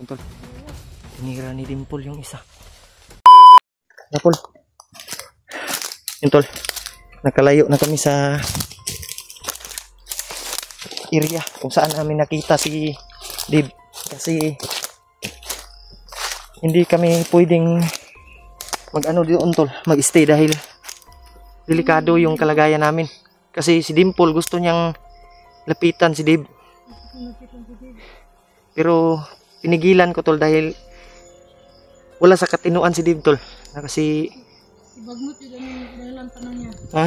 Tol, tinira ni Dimple yung isa. Napol. Yun tol, nakalayo na kami sa area kung saan namin nakita si Dib. Kasi hindi kami pwedeng mag-ano doon tol, mag-stay dahil delikado yung kalagayan namin. Kasi si Dimple gusto niyang lapitan si Dib. Pero pinigilan ko tol dahil wala sa katinuan si Dib tol. Na kasi Ibagnot yung dahilan tanong niya. ha?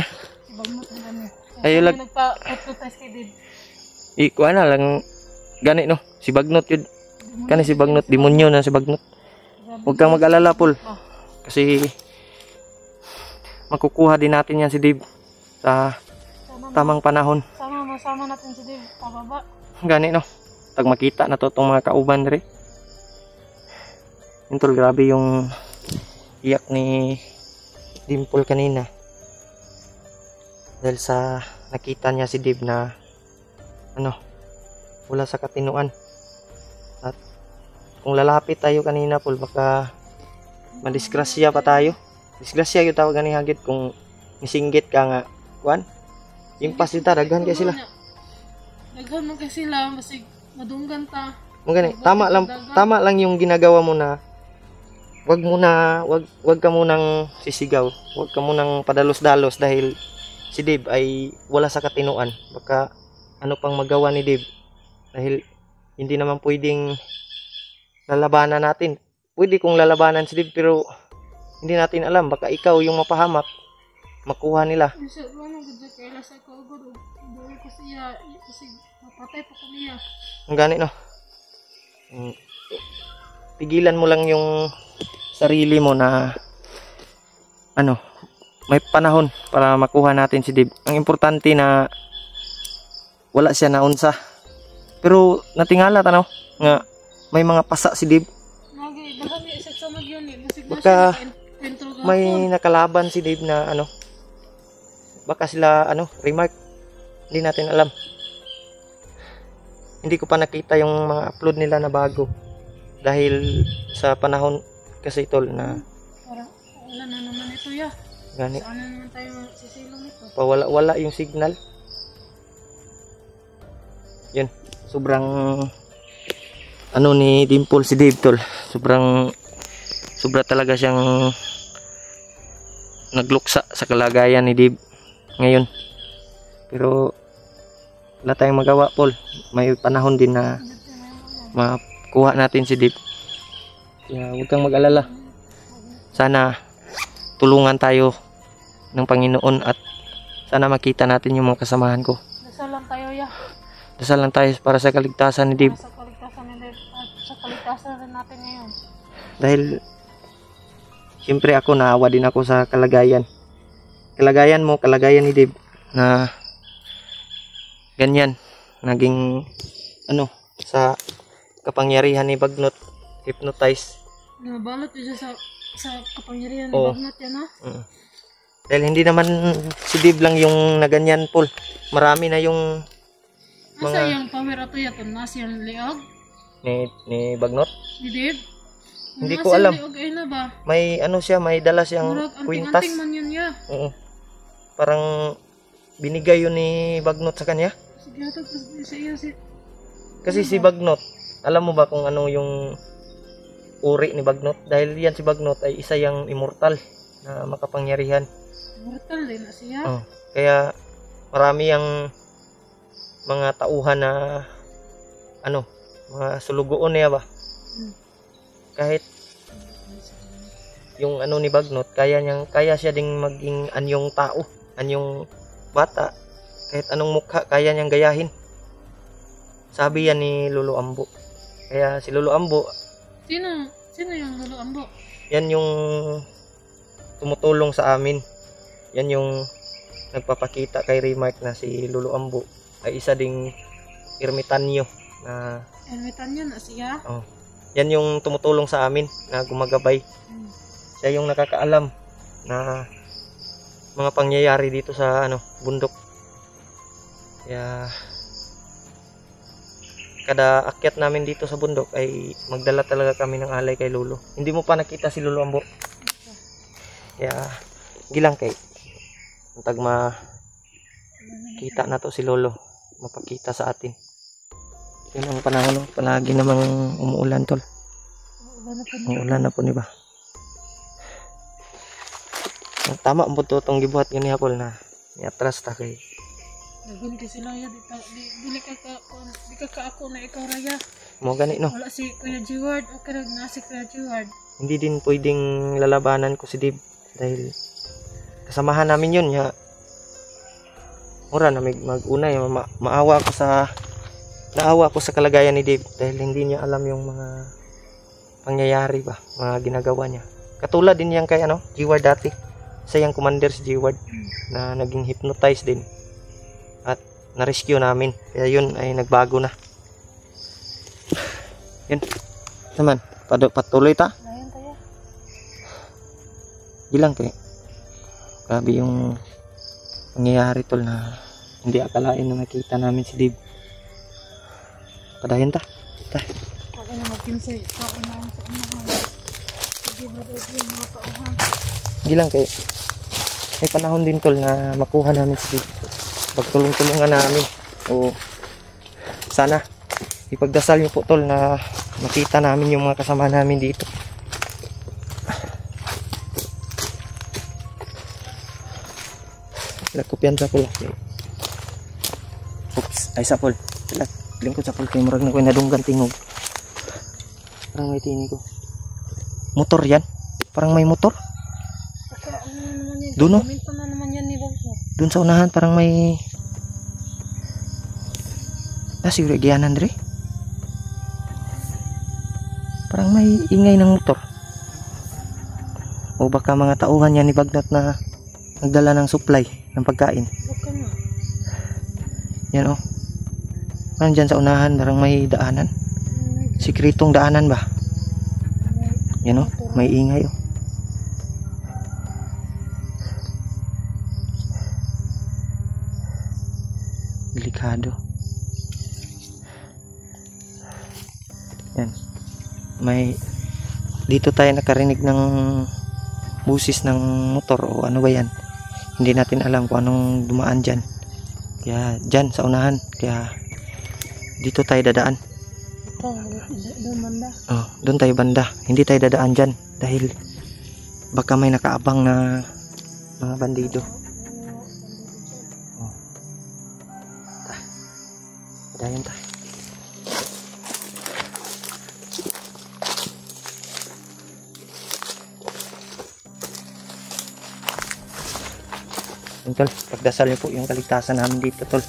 Ibagnot yung ano. Ayaw lag Nagpa-exercise kay Dib. ikuha na lang gani no. Si Bagnot yun. Kani si Bagnot, demonyo na si Bagnot. Huwag kang mag-alala Pol. Kasi makukuha din natin yan si Dib sa tamang panahon. Masama natin si Dib pababa. Gani no. Tag makita na to itong mga kauban rin. Yun tol, grabe yung iyak ni Dimple kanina. Dahil sa nakita niya si Dib na ano, wala sa katinuan. At kung lalapit tayo kanina Pol, baka madisgrasya pa tayo. Disgrasya yung tawag ni hagit kung nisinggit ka nga. Kuan? Impas dita, daghan kaya sila. Daghan man kay sila, masig madunggan ta. Magani, tama lang yung ginagawa mo na wag ka munang sisigaw, wag ka munang padalos-dalos dahil si Dib ay wala sa katinuan. Baka ano pang magawa ni Dib dahil hindi naman pwedeng lalabanan natin. Pwede kung lalabanan si Dib pero hindi natin alam, baka ikaw yung mapahamak, makuha nila. Isa ano gud kay la sa ko gud. Dili ko siya kasi mapatay pa ko niya. Ang gani no. Pigilan mo lang yung sarili mo na ano, may panahon para makuha natin si Dib. Ang importante na wala siya naunsa. Pero natingala tanaw nga may mga pasa si Dib. Nagi dagan ni isa sa nagyon ni musig na Baka siya may nakalaban si Dib na ano. Baka sila ano, remark. Hindi natin alam. Hindi ko pa nakita yung mga upload nila na bago. Dahil sa panahon kasi tol na parang wala na naman ito ya. gani Saan na naman tayo sisilong ito? wala yung signal. Yun, sobrang ano ni Dimple si Dave tol. Sobra talaga siyang nagluksa sa kalagayan ni Dave ngayon. Pero wala tayong magawa Paul. May panahon din na makuha natin si Dave. Kaya huwag kang mag-alala. Sana tulungan tayo ng Panginoon at sana makita natin yung mga kasamahan ko. Dasal lang tayo ya. Dasal lang tayo para sa kaligtasan ni Dave. Sa kaligtasan ni Dave at sa kaligtasan rin natin ngayon. Dahil siyempre ako naawa din ako sa kalagayan. Kalagayan mo, kalagayan ni Dave na ganyan. Naging ano sa kapangyarihan ni Bagnot, hypnotize. Nabalot siya sa kapangyarihan ni Oo. Bagnot yan ha. Dahil hindi naman si Dave lang yung naganyan Paul. Marami na yung Asa yung power ato yaton nas yung liog ni Bagnot. ni Dave? Hindi ko alam. Liog ay na ba? May ano siya, may dala siyang Murag kwintas. anting-anting man yun ya. Oo. Parang binigay yun ni Bagnot sa kanya. Sige ato sa iyo si Kasi si Bagnot, alam mo ba kung ano yung uri ni Bagnot? Dahil yan si Bagnot ay isa yang immortal na makapangyarihan. mortal din na siya. Oh, kaya marami ang mga tauhan na ano, mga sulugoon niya ba? Kahit yung ano ni Bagnot, kaya siya ding maging anyong tao, anyong bata. Kahit anong mukha, kaya niyang gayahin. Sabi yan ni Lolo Ambo. Kaya si Lolo Ambo, Sino yung Lolo Ambo? yan yung tumutulong sa amin. Yan yung nagpapakita kay Remark na si Lolo Ambo ay isa ding ermitanyo na Ermitan niya na siya. yan yung tumutulong sa amin na gumagabay. Siya yung nakakaalam na mga pangyayari dito sa ano, bundok. Kaya kada akyat namin dito sa bundok ay magdala talaga kami ng alay kay Lolo. Hindi mo pa nakita si Lolo Ambo. Kaya gilang kay untag kita na to si Lolo, mapakita sa atin. Yun ang panahon, no? Palagi namang umuulan tol. Umuulan na po ni ba? Tama ang buto itong gibuhat yun ni Apol na iatras ta kay. Naguli kasi Raya, di ka ako na ikaw Raya. Mo gani no. Wala si Kuya Jeward, o karag na si Kuya Jeward. Hindi din pwedeng lalabanan ko si Dib dahil kasamahan namin yun ya. Mura na mag-una yung naawa ko sa kalagayan ni Dib dahil hindi niya alam yung mga pangyayari ba, mga ginagawa niya. Katulad din yan kay Jeward dati. Isa yung commander si Jeward na naging hypnotize din. At na-rescue namin. Kaya yun ay nagbago na. Yun. Naman, patuloy ta. Ayan kaya. Gilang kay. Grabe yung nangyayari tol na hindi akalain na nakita namin si Dib. Padayon ta. Ako na magkinsay. Ako na ang sa unahan. Sige ba daw yung mga pauhan. Gilang kay. May panahon din tol na makuha namin si Dib. Pagtulong-tulungan namin. O sana ipagdasal niyo po tol na makita namin yung mga kasama namin dito. Lakupyan sa pula. Oops, ay sa pul. Lingkod sa pul kay murag na ko nadunggan tingog. Parang may tinig ko. Motor yan? Parang may motor? Doon no? Komento na naman yan ni Bangso. Doon sa unahan parang may siguro giyanan dre. Parang may ingay ng motor. O baka mga tauhan yan ni Bagnat na nagdala ng supply ng pagkain. Baka nga. Yan o. Parang dyan sa unahan parang may daanan. Sikretong daanan ba? Yan o. May ingay o. Delikado. Yan. May dito tayo nakarinig ng busis ng motor o ano ba yan. Hindi natin alam kung anong dumaan dyan. Kaya dyan sa unahan. Kaya dito tayo dadaan. Ito, doon banda. Oh, doon tayo banda. Hindi tayo dadaan dyan. Dahil baka may nakaabang na mga bandido. Padayon tayo. Tol, pagdasal niyo po yung kaligtasan namin dito tol.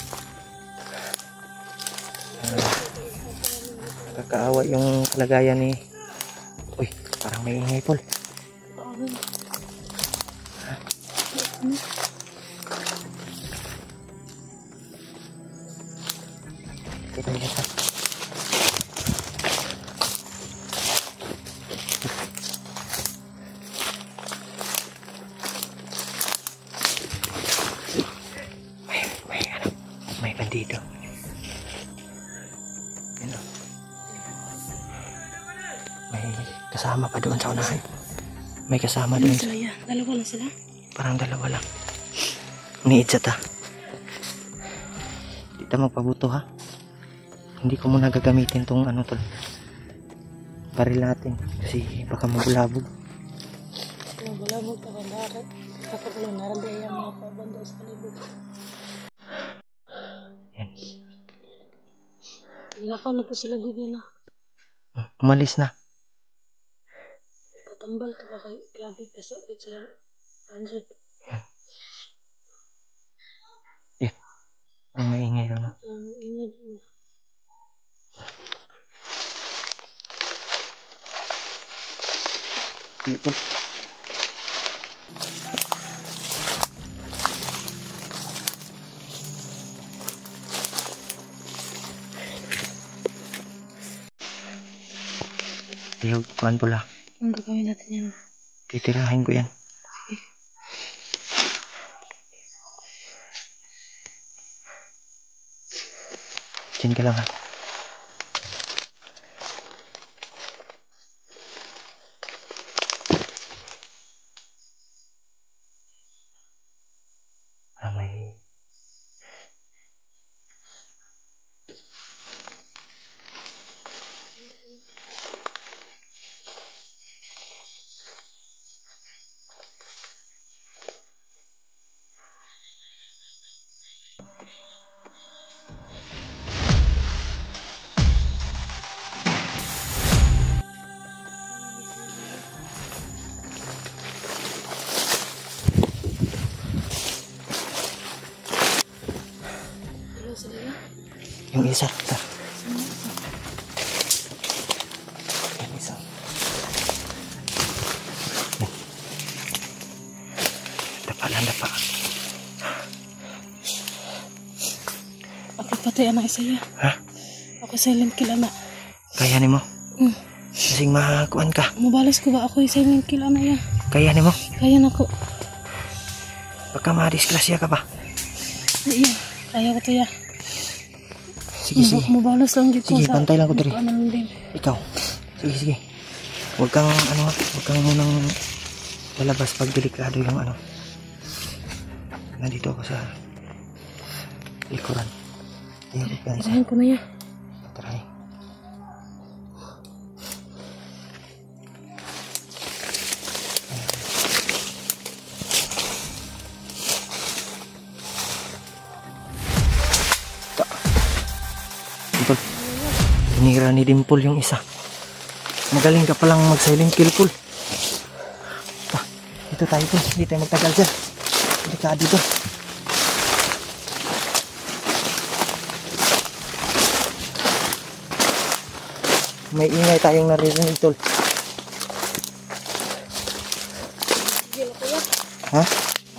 Kakaawa yung kalagayan ni. Uy, parang may ingay tol. Kita niyo pa. May bandido. Ano? May kasama pa doon sa unahan. May kasama doon. Sila yan. Dalawa lang sila. Parang dalawa lang. Niidsa ta. Di ta magpabuto ha. Hindi ko muna gagamitin tong ano tol. Baril natin. Kasi baka mabulabog. Mabulabog ka bandarat. Kapag naranday ang mga pabanda sa palibot. Yan. Nilakaw na po sila dito na. Umalis na. Patambal ito ka kay grabe peso sa Anjad. Yeah. Ang maingay lang. Ingay. Dito. Tiyog, kuhan pula. Ang gagawin natin yan. Titirahin ko yan. Sige. Diyan ka lang ha. Yung isa. Ito. Yung isa. Dapa lang, dapa. Ako patay anak isa ya. Ha? Ako silent kill anak. Kaya ni mo? Kasing makakuan ka. Mabalas ko ba ako silent kill anak ya? Kaya ni mo? Kaya na ko. Baka madisgrasya ka pa. Iya, kaya ko to ya. Sige, sige. Mabalas lang dito. Sige, pantay lang ko diri. Ano lang din. Ikaw. Sige, sige. Huwag kang munang lalabas pag delikado yung ano. Nandito ako sa likuran. Ayun, ipansa. Tirahin ko na ya. Try. Dimple. Tinira ni Dimple yung isa. Magaling ka palang mag-silent kill, Pul. Dito tayo, Pul. Hindi tayo magtagal dyan. Delikado dito. May ingay tayong naririnig, Tol. Gigil ako ya. Ha?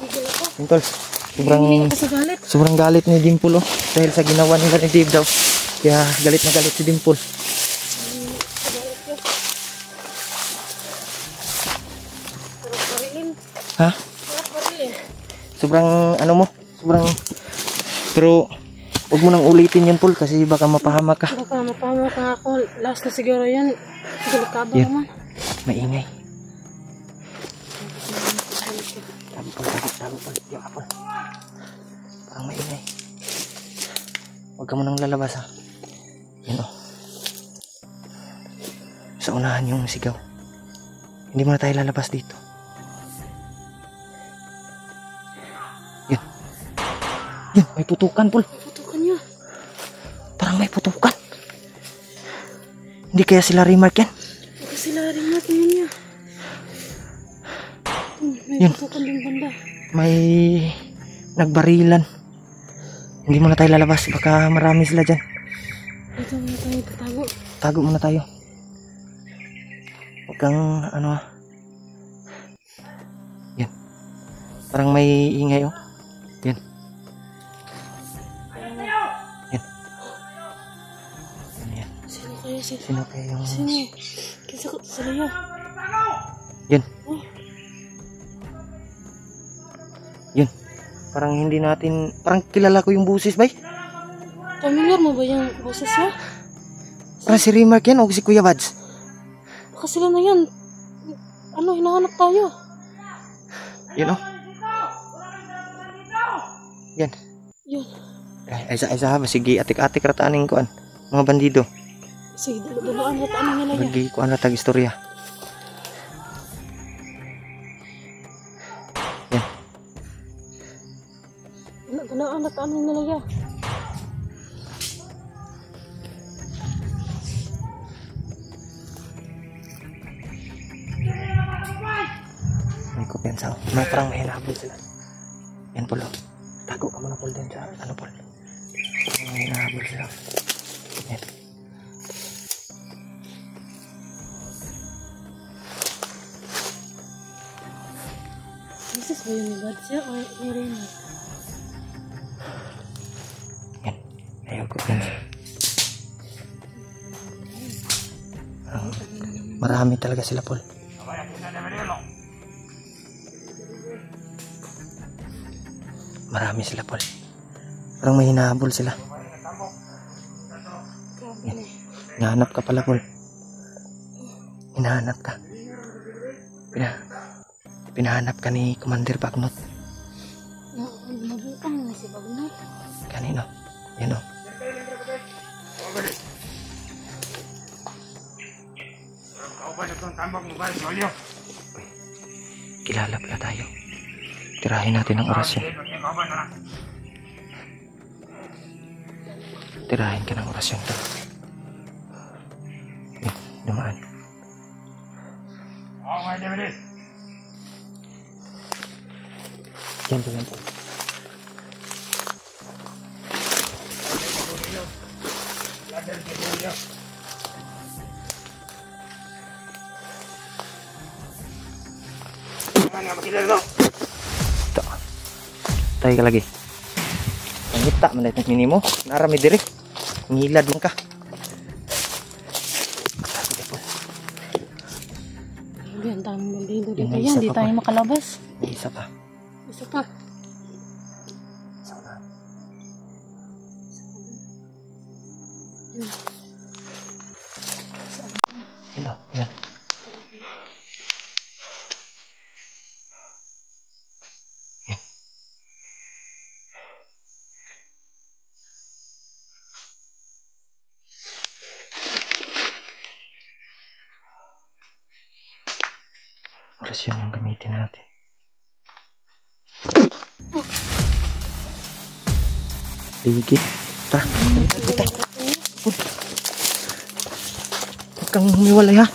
Gigil ako. Tol, Hindi ako sa galit. sobrang galit ni Dimple, oh. Dahil sa ginawa nila ni Dave daw. Kaya galit na galit si Dimple. Sarap barilin. Ha? Sarap barilin. Sobrang ano mo? Sobrang... Pero huwag mo nang ulitin yun, Paul, kasi baka mapahamak ka. Baka mapama ka ako. Last na siguro yan. Delikado Yan. naman. Maingay. Tabi, Paul. Diyan ka, Paul. Parang maingay. Huwag ka mo nang lalabas, ha. Yan, oh. Sa unahan yung sigaw. Hindi mo na tayo lalabas dito. Yan. Yan, may putukan, Paul. Putukan niya. Parang may putukan. Hindi kaya sila remark yan? Baka sila rin natin yun niya. May Yan. putukan din banda. May nagbarilan. Hindi mo na tayo lalabas. Baka marami sila dyan. Dito muna tayo tatago. Tago muna tayo. Huwag kang ano. Yan. Parang may ingay, oh. Yan. Yan. Ano yan? Sino kaya si... Sino kaya yung... Sino? Kinsa ko sila ya. Yan. Oh. Yan. Parang hindi natin... Parang kilala ko yung busis, bay. Familiar mo ba yung boses niya? Parang si Remark yan o si Kuya Bads. Baka sila na yan. Ano, hinahanap tayo. Yan, oh. Yan. Yun. Ay, isa ha. Sige, atik-atik rataaning kuan. Mga bandido. Sige, dulaan na tayo nila yan. Lagi kuan ratag istorya. Yan. Dulaan na tayo nila yan. May kumpiyansa. May parang may hinabol sila. Yan, Pol. Tago ka muna, Pol, din sa ano, Pol. May hinahabol sila. Yan. Mrs. ba yun ni Bad siya o ni Raymond? Yan. Ayaw ko din. Marami talaga sila, Pol. Marami sila, Pol. Parang may hinahabol sila. Yan. Hinahanap ka pala, Pol. Hinahanap ka. Pinahanap ka ni Commander Bagnot. Nabutang na si Bagnot. Kanino? Yan, o. Kilala pala tayo. Tirahin natin ang orasyon. Tirahin ka ng orasyon to. Dumaan. Yan po, yan po. Ito. Tayo ka lagi. Pangita man ito minimo. Narami diri. Ngilad man ka. Hindi, ang daming bandido Yun, dito may yan. isa Hindi pa tayo pa. makalabas. May isa pa. Isa pa. Isa na. Yan o, yan. Yan. Oras yun yung gamitin natin. Ligit. Tara, balikan kita. Huwag kang humiwalay ha.